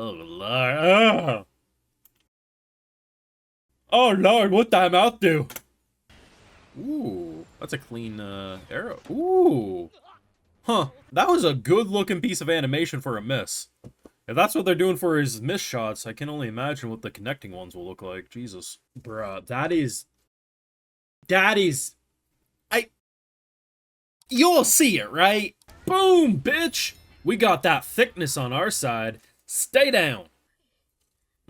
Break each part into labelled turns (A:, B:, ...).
A: Oh lord. Oh, oh lord, what the mouth do? Ooh, that's a clean arrow. Ooh. Huh. That was a good looking piece of animation for a miss. If that's what they're doing for his miss shots, I can only imagine what the connecting ones will look like. Jesus. Bruh, that is, I, you'll see it, right? Boom, bitch! We got that thickness on our side. Stay down.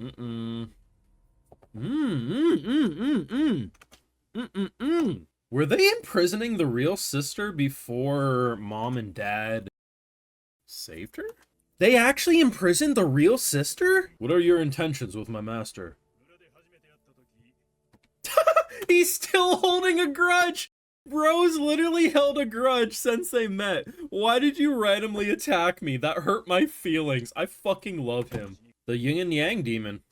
A: Mm-mm. Mm-mm-mm-mm-mm. Mm-mm-mm. Were they imprisoning the real sister before mom and dad saved her? They actually imprisoned the real sister? What are your intentions with my master? He's still holding a grudge! Bros literally held a grudge since they met. Why did you randomly attack me? That hurt my feelings. I fucking love him. The yin and yang demon.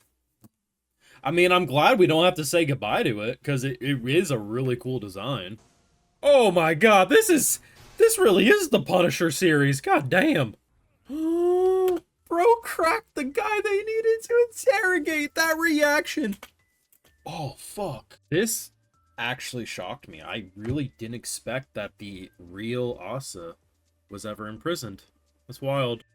A: I mean, I'm glad we don't have to say goodbye to it, because it is a really cool design. Oh my god, this really is the Punisher series. God damn. Bro cracked the guy they needed to interrogate. That reaction. Oh, fuck. This actually shocked me. I really didn't expect that the real Asa was ever imprisoned. That's wild.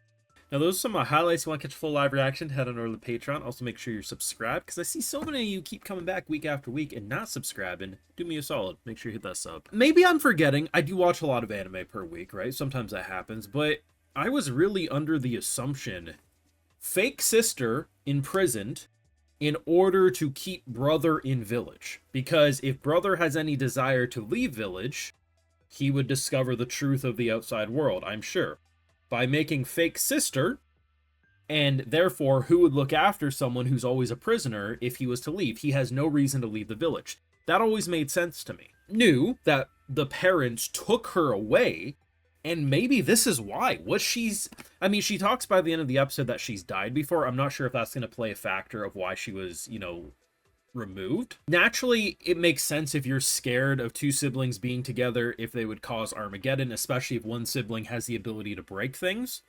A: Now, those are some of my highlights. If you want to catch a full live reaction, head on over to the Patreon. Also, make sure you're subscribed, because I see so many of you keep coming back week after week and not subscribing. Do me a solid. Make sure you hit that sub. Maybe I'm forgetting. I do watch a lot of anime per week, right? Sometimes that happens, but I was really under the assumption fake sister imprisoned in order to keep brother in village. Because if brother has any desire to leave village, he would discover the truth of the outside world, I'm sure. By making fake sister, and therefore who would look after someone who's always a prisoner if he was to leave? He has no reason to leave the village. That always made sense to me. Knew that the parents took her away, and maybe this is why. I mean, she talks by the end of the episode that she's died before. I'm not sure if that's going to play a factor of why she was, removed. Naturally, it makes sense if you're scared of two siblings being together, if they would cause Armageddon, especially if one sibling has the ability to break things.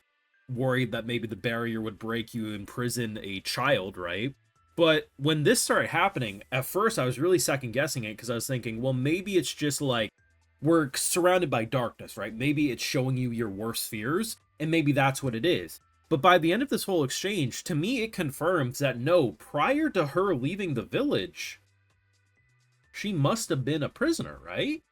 A: Worried that maybe the barrier would break, you imprison a child, right? But when this started happening, at first I was really second guessing it, because I was thinking, well, maybe it's just like, we're surrounded by darkness, right? Maybe it's showing you your worst fears, and maybe that's what it is. But by the end of this whole exchange, to me, it confirms that no, prior to her leaving the village, she must have been a prisoner, right?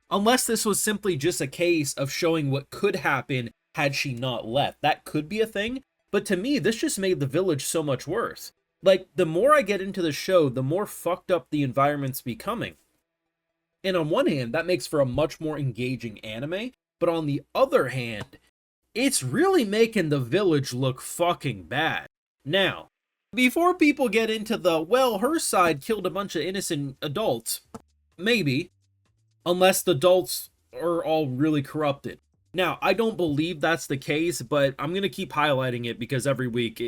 A: Unless this was simply just a case of showing what could happen had she not left. That could be a thing, but to me, this just made the village so much worse. Like, the more I get into the show, the more fucked up the environment's becoming. And on one hand, that makes for a much more engaging anime, but on the other hand, it's really making the village look fucking bad. Now, before people get into the, well, her side killed a bunch of innocent adults, maybe, unless the adults are all really corrupted. Now, I don't believe that's the case, but I'm going to keep highlighting it because every week,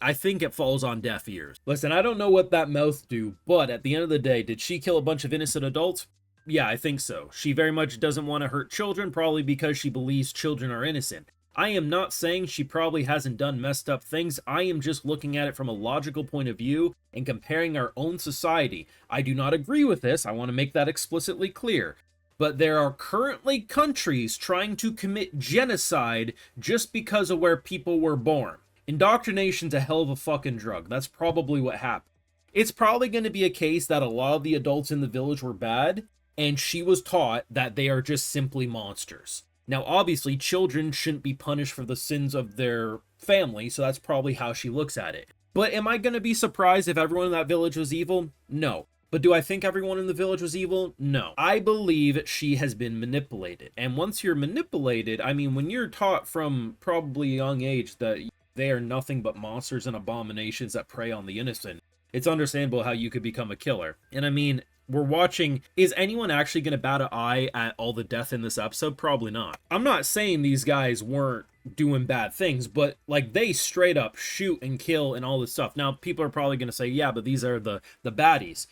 A: I think it falls on deaf ears. Listen, I don't know what that mouth do, but at the end of the day, did she kill a bunch of innocent adults? Yeah, I think so. She very much doesn't want to hurt children, probably because she believes children are innocent. I am not saying she probably hasn't done messed up things. I am just looking at it from a logical point of view and comparing our own society. I do not agree with this. I want to make that explicitly clear. But there are currently countries trying to commit genocide just because of where people were born. Indoctrination's a hell of a fucking drug. That's probably what happened. It's probably going to be a case that a lot of the adults in the village were bad, and she was taught that they are just simply monsters. Now, obviously, children shouldn't be punished for the sins of their family, so that's probably how she looks at it. But am I going to be surprised if everyone in that village was evil? No. But do I think everyone in the village was evil? No. I believe she has been manipulated. And once you're manipulated, I mean, when you're taught from probably a young age that they are nothing but monsters and abominations that prey on the innocent, it's understandable how you could become a killer. And I mean, we're watching, is anyone actually going to bat an eye at all the death in this episode? Probably not. I'm not saying these guys weren't doing bad things, but like they straight up shoot and kill and all this stuff. Now, people are probably going to say, yeah, but these are the baddies.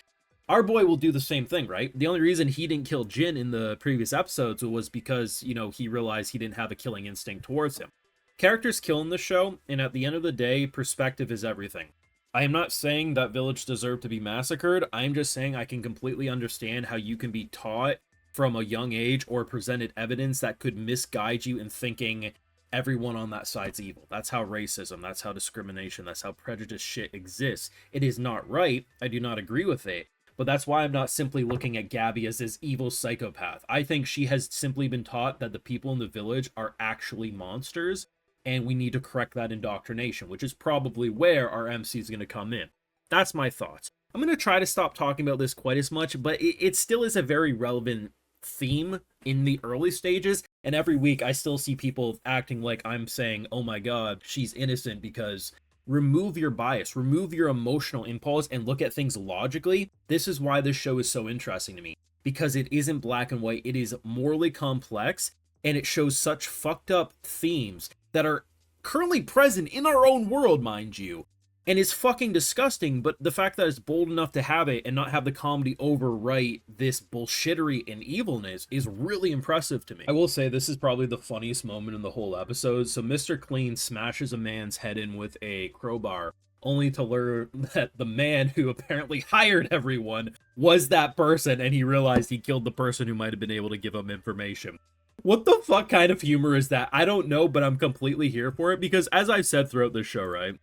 A: Our boy will do the same thing, right? The only reason he didn't kill Jin in the previous episodes was because, he realized he didn't have a killing instinct towards him. Characters kill in the show, and at the end of the day, perspective is everything. I am not saying that village deserved to be massacred. I'm just saying I can completely understand how you can be taught from a young age or presented evidence that could misguide you in thinking everyone on that side's evil. That's how racism, that's how discrimination, that's how prejudice shit exists. It is not right. I do not agree with it. But that's why I'm not simply looking at Gabby as this evil psychopath. I think she has simply been taught that the people in the village are actually monsters, and we need to correct that indoctrination, which is probably where our MC is going to come in. That's my thoughts. I'm going to try to stop talking about this quite as much, but it still is a very relevant theme in the early stages, and every week I still see people acting like I'm saying, oh my god, she's innocent, because remove your bias, remove your emotional impulse, and look at things logically. This is why this show is so interesting to me, because it isn't black and white, it is morally complex, and it shows such fucked up themes that are currently present in our own world, mind you. And it's fucking disgusting, but the fact that it's bold enough to have it and not have the comedy overwrite this bullshittery and evilness is really impressive to me. I will say this is probably the funniest moment in the whole episode. So Mr. Clean smashes a man's head in with a crowbar, only to learn that the man who apparently hired everyone was that person, and he realized he killed the person who might have been able to give him information. What the fuck kind of humor is that? I don't know, but I'm completely here for it, because as I've said throughout this show, right?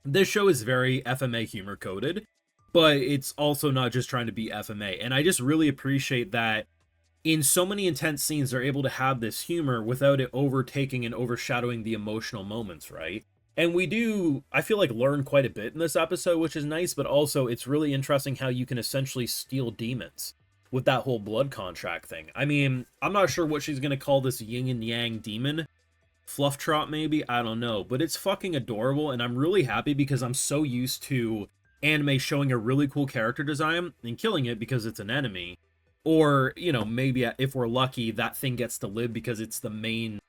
A: This show is very FMA humor coded, but it's also not just trying to be FMA. And I just really appreciate that in so many intense scenes, they're able to have this humor without it overtaking and overshadowing the emotional moments, right? And we do, I feel like, learn quite a bit in this episode, which is nice, but also it's really interesting how you can essentially steal demons with that whole blood contract thing. I mean, I'm not sure what she's going to call this yin and yang demon. Fluff Trot, maybe? I don't know. But it's fucking adorable, and I'm really happy because I'm so used to anime showing a really cool character design and killing it because it's an enemy. Or, you know, maybe if we're lucky, that thing gets to live because it's the main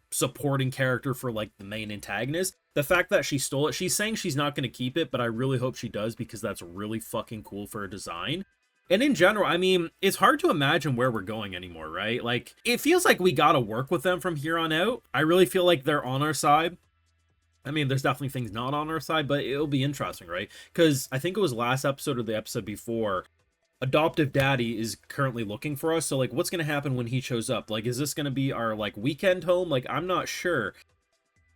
A: supporting character for, like, the main antagonist. The fact that she stole it, she's saying she's not going to keep it, but I really hope she does because that's really fucking cool for her design. And in general, I mean, it's hard to imagine where we're going anymore, right? Like, it feels like we gotta work with them from here on out. I really feel like they're on our side. I mean, there's definitely things not on our side, but it'll be interesting, right? Because I think it was last episode or the episode before, adoptive daddy is currently looking for us. So, like, what's gonna happen when he shows up? Like, is this gonna be our, like, weekend home? Like, I'm not sure.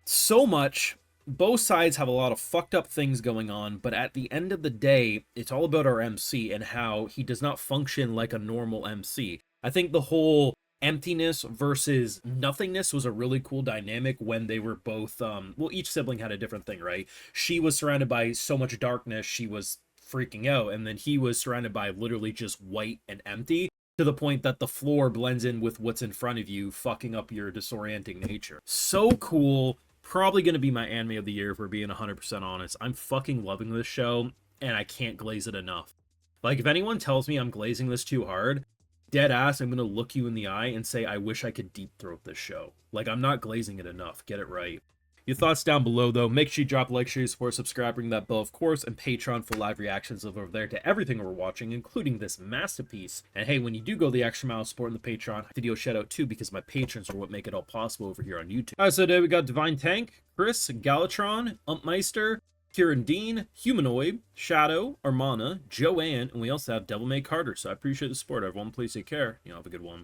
A: So much. Both sides have a lot of fucked up things going on, but at the end of the day, it's all about our MC and how he does not function like a normal MC. I think the whole emptiness versus nothingness was a really cool dynamic when they were both, well, each sibling had a different thing, right? She was surrounded by so much darkness, she was freaking out, and then he was surrounded by literally just white and empty, to the point that the floor blends in with what's in front of you, fucking up your disorienting nature. So cool. Probably going to be my anime of the year, if we're being 100% honest. I'm fucking loving this show, and I can't glaze it enough. Like, if anyone tells me I'm glazing this too hard, dead ass, I'm going to look you in the eye and say, I wish I could deep throat this show. Like, I'm not glazing it enough. Get it right. Your thoughts down below, though. Make sure you drop a like, share, support, subscribe, ring that bell, of course, and Patreon for live reactions over there to everything we're watching, including this masterpiece. And hey, when you do go the extra mile supporting the Patreon, video shout out too, because my patrons are what make it all possible over here on YouTube. Alright, so today we got Divine Tank, Chris, Galatron, Umpmeister, Kieran Dean, Humanoid, Shadow, Armana, Joanne, and we also have Devil May Carter. So I appreciate the support, everyone. Please take care. You know, have a good one.